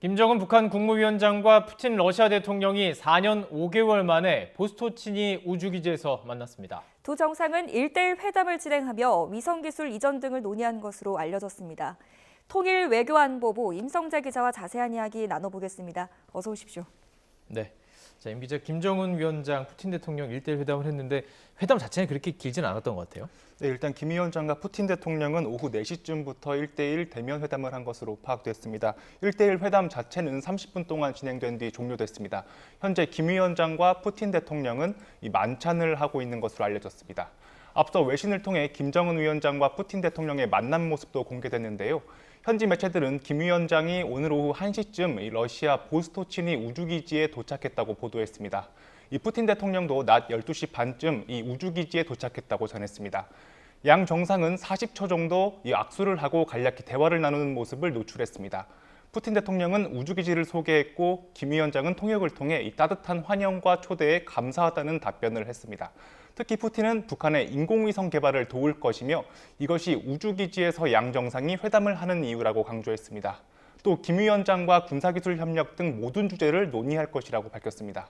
김정은 북한 국무위원장과 푸틴 러시아 대통령이 4년 5개월 만에 보스토치니 우주기지에서 만났습니다. 두 정상은 1대1 회담을 진행하며 위성기술 이전 등을 논의한 것으로 알려졌습니다. 통일 외교안보부 임성재 기자와 자세한 이야기 나눠보겠습니다. 어서 오십시오. 네. 자, 임 기자, 김정은 위원장, 푸틴 대통령 1대1 회담을 했는데 회담 자체는 그렇게 길지는 않았던 것 같아요. 네, 일단 김 위원장과 푸틴 대통령은 오후 4시쯤부터 1대1 대면 회담을 한 것으로 파악됐습니다. 1대1 회담 자체는 30분 동안 진행된 뒤 종료됐습니다. 현재 김 위원장과 푸틴 대통령은 만찬을 하고 있는 것으로 알려졌습니다. 앞서 외신을 통해 김정은 위원장과 푸틴 대통령의 만남 모습도 공개됐는데요. 현지 매체들은 김 위원장이 오늘 오후 1시쯤 러시아 보스토치니 우주기지에 도착했다고 보도했습니다. 이 푸틴 대통령도 낮 12시 반쯤 이 우주기지에 도착했다고 전했습니다. 양 정상은 40초 정도 악수를 하고 간략히 대화를 나누는 모습을 노출했습니다. 푸틴 대통령은 우주기지를 소개했고 김 위원장은 통역을 통해 이 따뜻한 환영과 초대에 감사하다는 답변을 했습니다. 특히 푸틴은 북한의 인공위성 개발을 도울 것이며 이것이 우주기지에서 양 정상이 회담을 하는 이유라고 강조했습니다. 또 김 위원장과 군사기술 협력 등 모든 주제를 논의할 것이라고 밝혔습니다.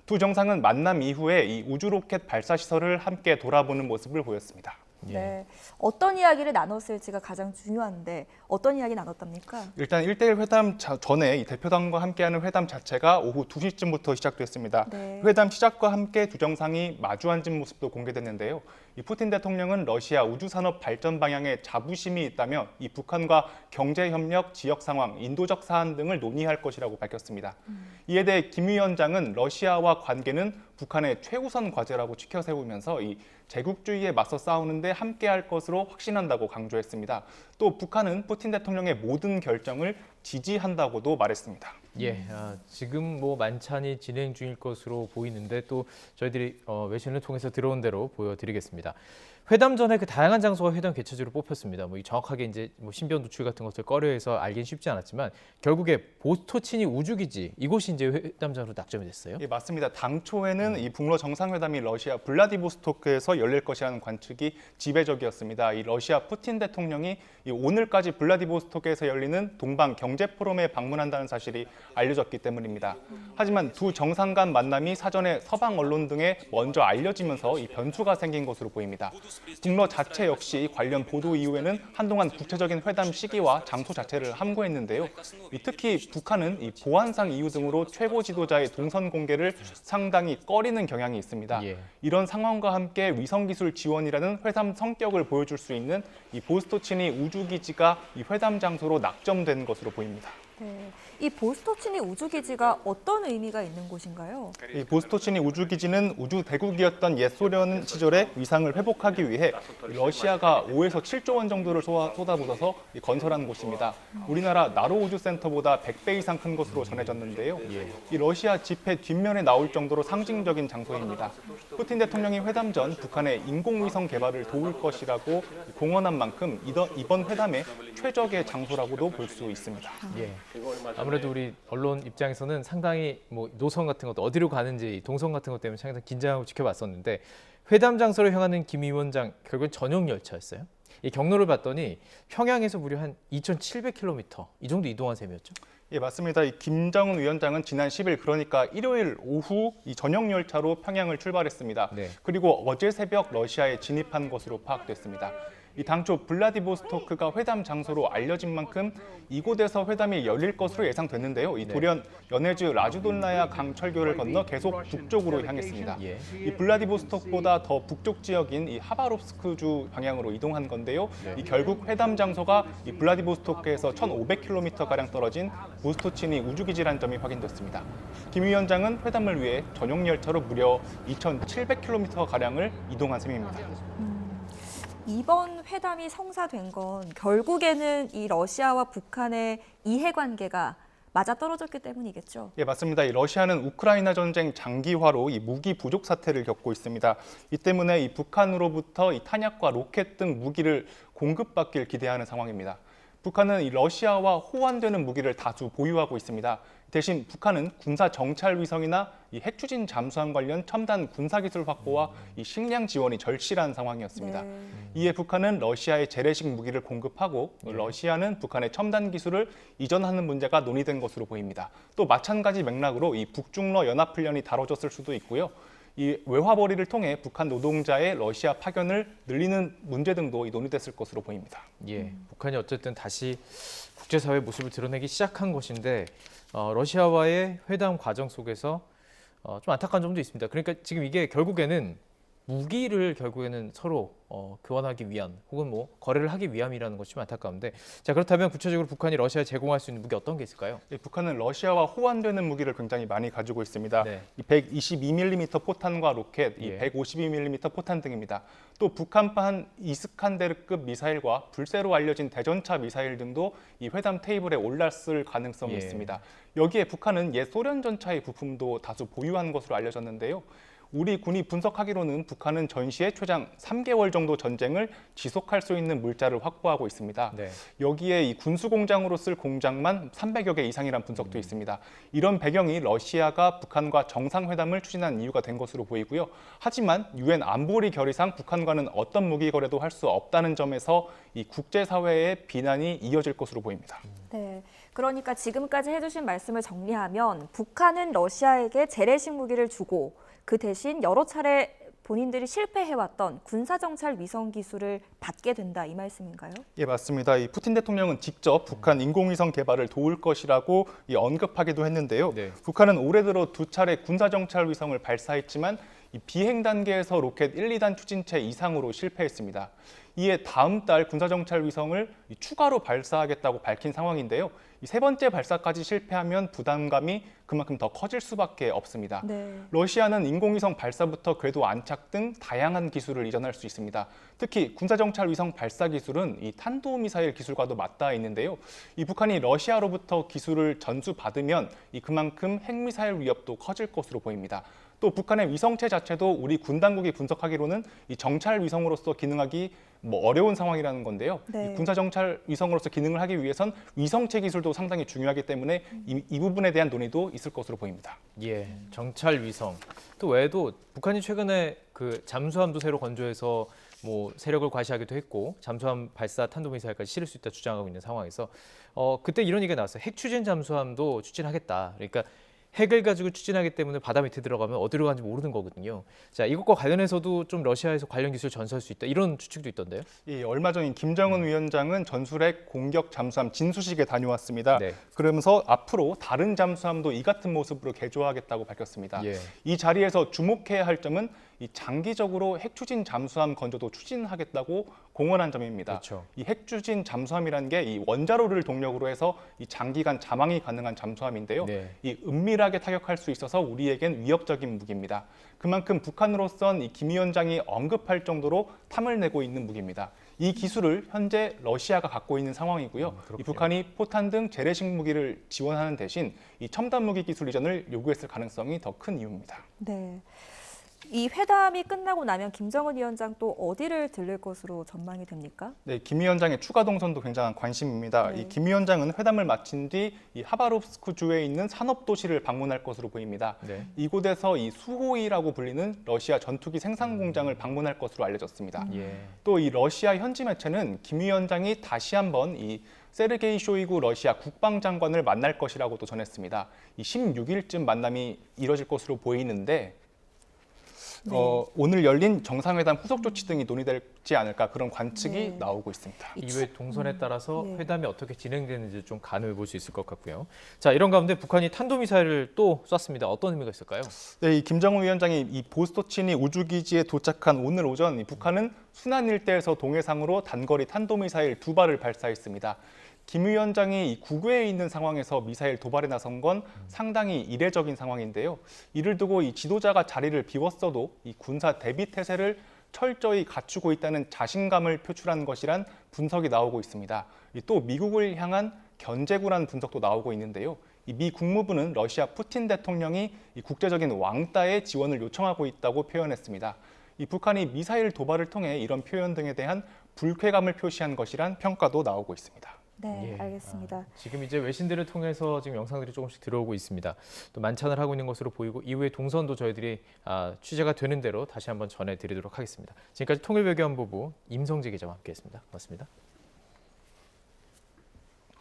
두 정상은 만남 이후에 이 우주로켓 발사 시설을 함께 돌아보는 모습을 보였습니다. 네, 어떤 이야기를 나눴을지가 가장 중요한데 어떤 이야기 나눴답니까? 일단 1대1 회담 전에 이 대표단과 함께하는 회담 자체가 오후 2시쯤부터 시작됐습니다. 네. 회담 시작과 함께 두 정상이 마주 앉은 모습도 공개됐는데요. 이 푸틴 대통령은 러시아 우주산업 발전 방향에 자부심이 있다며 이 북한과 경제협력, 지역 상황, 인도적 사안 등을 논의할 것이라고 밝혔습니다. 이에 대해 김 위원장은 러시아와 관계는 북한의 최우선 과제라고 치켜세우면서 이 제국주의에 맞서 싸우는데 함께할 것으로 확신한다고 강조했습니다. 또 북한은 푸틴 대통령의 모든 결정을 지지한다고도 말했습니다. 예, 지금 만찬이 진행 중일 것으로 보이는데 또 저희들이 외신을 통해서 들어온 대로 보여드리겠습니다. 회담 전에 그 다양한 장소가 회담 개최지로 뽑혔습니다. 정확하게 이제 신변 노출 같은 것을 꺼려해서 알긴 쉽지 않았지만 결국에 보스토치니 우주기지 이곳이 이제 회담장으로 낙점이 됐어요. 예, 맞습니다. 당초에는 이 북러 정상회담이 러시아 블라디보스토크에서 열릴 것이라는 관측이 지배적이었습니다. 이 러시아 푸틴 대통령이 오늘까지 블라디보스토크에서 열리는 동방 경제 포럼에 방문한다는 사실이 알려졌기 때문입니다. 하지만 두 정상 간 만남이 사전에 서방 언론 등에 먼저 알려지면서 이 변수가 생긴 것으로 보입니다. 북러 자체 역시 관련 보도 이후에는 한동안 구체적인 회담 시기와 장소 자체를 함구했는데요. 특히 북한은 이 보안상 이유 등으로 최고 지도자의 동선 공개를 상당히 꺼리는 경향이 있습니다. 예. 이런 상황과 함께 위성기술 지원이라는 회담 성격을 보여줄 수 있는 이 보스토치니 우주기지가 이 회담 장소로 낙점된 것으로 보입니다. 네, 이 보스토치니 우주기지가 어떤 의미가 있는 곳인가요? 이 보스토치니 우주기지는 우주 대국이었던 옛 소련 시절의 위상을 회복하기 위해 러시아가 5에서 7조 원 정도를 쏟아부어서 건설한 곳입니다. 우리나라 나로 우주센터보다 100배 이상 큰 것으로 전해졌는데요. 이 러시아 지폐 뒷면에 나올 정도로 상징적인 장소입니다. 푸틴 대통령이 회담 전 북한의 인공위성 개발을 도울 것이라고 공언한 만큼 이번 회담의 최적의 장소라고도 볼 수 있습니다. 예. 아무래도 우리 언론 입장에서는 상당히 노선 같은 것도 어디로 가는지 동선 같은 것 때문에 상당히 긴장하고 지켜봤었는데 회담 장소로 향하는 김 위원장 결국은 전용 열차였어요. 이 경로를 봤더니 평양에서 무려 한 2,700km 이 정도 이동한 셈이었죠. 예, 맞습니다. 이 김정은 위원장은 지난 10일 그러니까 일요일 오후 이 전용 열차로 평양을 출발했습니다. 네. 그리고 어제 새벽 러시아에 진입한 것으로 파악됐습니다. 이 당초 블라디보스토크가 회담 장소로 알려진 만큼 이곳에서 회담이 열릴 것으로 예상됐는데요. 이 돌연 연해즈 라주돌나야 강철교를 건너 계속 북쪽으로 향했습니다. 예. 이 블라디보스토크보다 더 북쪽 지역인 이 하바롭스크주 방향으로 이동한 건데요. 이 결국 회담 장소가 이 블라디보스토크에서 1,500km 가량 떨어진 보스토치니 우주기지라는 점이 확인됐습니다. 김 위원장은 회담을 위해 전용 열차로 무려 2,700km 가량을 이동한 셈입니다. 이번 회담이 성사된 건 결국에는 이 러시아와 북한의 이해관계가 맞아떨어졌기 때문이겠죠. 예, 맞습니다. 이 러시아는 우크라이나 전쟁 장기화로 이 무기 부족 사태를 겪고 있습니다. 이 때문에 이 북한으로부터 이 탄약과 로켓 등 무기를 공급받길 기대하는 상황입니다. 북한은 이 러시아와 호환되는 무기를 다수 보유하고 있습니다. 대신 북한은 군사 정찰 위성이나 이 핵추진 잠수함 관련 첨단 군사 기술 확보와 이 식량 지원이 절실한 상황이었습니다. 네. 이에 북한은 러시아에 재래식 무기를 공급하고 러시아는 북한의 첨단 기술을 이전하는 문제가 논의된 것으로 보입니다. 또 마찬가지 맥락으로 이 북중러 연합훈련이 다뤄졌을 수도 있고요. 이 외화벌이를 통해 북한 노동자의 러시아 파견을 늘리는 문제 등도 논의됐을 것으로 보입니다. 예, 북한이 어쨌든 다시 국제사회 모습을 드러내기 시작한 것인데 러시아와의 회담 과정 속에서 좀 안타까운 점도 있습니다. 그러니까 지금 이게 결국에는 무기를 결국에는 서로 교환하기 위한 혹은 뭐 거래를 하기 위함이라는 것이 좀 안타까운데 자 그렇다면 구체적으로 북한이 러시아에 제공할 수 있는 무기 어떤 게 있을까요? 북한은 러시아와 호환되는 무기를 굉장히 많이 가지고 있습니다. 네. 이 122mm 포탄과 로켓, 이 예. 152mm 포탄 등입니다. 또 북한판 이스칸데르급 미사일과 불세로 알려진 대전차 미사일 등도 이 회담 테이블에 올랐을 가능성이 예. 있습니다. 여기에 북한은 옛 소련 전차의 부품도 다수 보유한 것으로 알려졌는데요. 우리 군이 분석하기로는 북한은 전시에 최장 3개월 정도 전쟁을 지속할 수 있는 물자를 확보하고 있습니다. 네. 여기에 이 군수 공장으로 쓸 공장만 300여 개 이상이라는 분석도 있습니다. 이런 배경이 러시아가 북한과 정상회담을 추진한 이유가 된 것으로 보이고요. 하지만 유엔 안보리 결의상 북한과는 어떤 무기 거래도 할 수 없다는 점에서 이 국제사회의 비난이 이어질 것으로 보입니다. 네. 그러니까 지금까지 해주신 말씀을 정리하면 북한은 러시아에게 재래식 무기를 주고 그 대신 여러 차례 본인들이 실패해왔던 군사정찰 위성 기술을 받게 된다 이 말씀인가요? 예, 맞습니다. 이 푸틴 대통령은 직접 북한 인공위성 개발을 도울 것이라고 언급하기도 했는데요. 네. 북한은 올해 들어 2차례 군사정찰 위성을 발사했지만 이 비행 단계에서 로켓 1, 2단 추진체 이상으로 실패했습니다. 이에 다음 달 군사정찰 위성을 추가로 발사하겠다고 밝힌 상황인데요. 이 세 번째 발사까지 실패하면 부담감이 그만큼 더 커질 수밖에 없습니다. 네. 러시아는 인공위성 발사부터 궤도 안착 등 다양한 기술을 이전할 수 있습니다. 특히 군사정찰 위성 발사 기술은 이 탄도미사일 기술과도 맞닿아 있는데요. 이 북한이 러시아로부터 기술을 전수받으면 그만큼 핵미사일 위협도 커질 것으로 보입니다. 또 북한의 위성체 자체도 우리 군 당국이 분석하기로는 이 정찰 위성으로서 기능하기 어려운 상황이라는 건데요. 네. 이 군사 정찰 위성으로서 기능을 하기 위해선 위성체 기술도 상당히 중요하기 때문에 이 부분에 대한 논의도 있을 것으로 보입니다. 예, 정찰 위성. 또 외에도 북한이 최근에 그 잠수함도 새로 건조해서 뭐 세력을 과시하기도 했고 잠수함 발사 탄도미사일까지 실을 수 있다 주장하고 있는 상황에서 그때 이런 얘기가 나왔어요. 핵 추진 잠수함도 추진하겠다. 그러니까 핵을 가지고 추진하기 때문에 바다 밑에 들어가면 어디로 가는지 모르는 거거든요. 자, 이것과 관련해서도 좀 러시아에서 관련 기술 전수할 수 있다. 이런 추측도 있던데요. 예, 얼마 전인 김정은 위원장은 전술핵 공격 잠수함 진수식에 다녀왔습니다. 네. 그러면서 앞으로 다른 잠수함도 이 같은 모습으로 개조하겠다고 밝혔습니다. 예. 이 자리에서 주목해야 할 점은 이 장기적으로 핵추진 잠수함 건조도 추진하겠다고 공언한 점입니다. 그렇죠. 이 핵추진 잠수함이라는 게 이 원자로를 동력으로 해서 이 장기간 잠항이 가능한 잠수함인데요. 네. 이 은밀하게 타격할 수 있어서 우리에겐 위협적인 무기입니다. 그만큼 북한으로선 이 김 위원장이 언급할 정도로 탐을 내고 있는 무기입니다. 이 기술을 현재 러시아가 갖고 있는 상황이고요. 그렇군요. 이 북한이 포탄 등 재래식 무기를 지원하는 대신 이 첨단 무기 기술 이전을 요구했을 가능성이 더 큰 이유입니다. 네. 이 회담이 끝나고 나면 김정은 위원장 또 어디를 들릴 것으로 전망이 됩니까? 네, 김 위원장의 추가 동선도 굉장한 관심입니다. 네. 이 김 위원장은 회담을 마친 뒤 이 하바롭스크 주에 있는 산업 도시를 방문할 것으로 보입니다. 네. 이곳에서 이 수호이라고 불리는 러시아 전투기 생산 공장을 방문할 것으로 알려졌습니다. 예. 또 이 러시아 현지 매체는 김 위원장이 다시 한번 이 세르게이 쇼이구 러시아 국방장관을 만날 것이라고도 전했습니다. 이 16일쯤 만남이 이뤄질 것으로 보이는데 네. 오늘 열린 정상회담 후속 조치 등이 논의되지 않을까 그런 관측이 네. 나오고 있습니다. 이외 동선에 따라서 예. 회담이 어떻게 진행되는지 좀 가늠해 볼 수 있을 것 같고요. 자, 이런 가운데 북한이 탄도미사일을 또 쐈습니다. 어떤 의미가 있을까요? 네, 이 김정은 위원장이 이 보스토치니 우주기지에 도착한 오늘 오전 이 북한은 순안 일대에서 동해상으로 단거리 탄도미사일 2발을 발사했습니다. 김 위원장이 이 국외에 있는 상황에서 미사일 도발에 나선 건 상당히 이례적인 상황인데요. 이를 두고 이 지도자가 자리를 비웠어도 이 군사 대비 태세를 철저히 갖추고 있다는 자신감을 표출한 것이란 분석이 나오고 있습니다. 또 미국을 향한 견제구라는 분석도 나오고 있는데요. 이 미 국무부는 러시아 푸틴 대통령이 이 국제적인 왕따의 지원을 요청하고 있다고 표현했습니다. 이 북한이 미사일 도발을 통해 이런 표현 등에 대한 불쾌감을 표시한 것이란 평가도 나오고 있습니다. 네, 예. 알겠습니다. 지금 이제 외신들을 통해서 지금 영상들이 조금씩 들어오고 있습니다. 또 만찬을 하고 있는 것으로 보이고 이후에 동선도 저희들이 취재가 되는 대로 다시 한번 전해드리도록 하겠습니다. 지금까지 통일외교안보부 임성재 기자와 함께했습니다. 고맙습니다.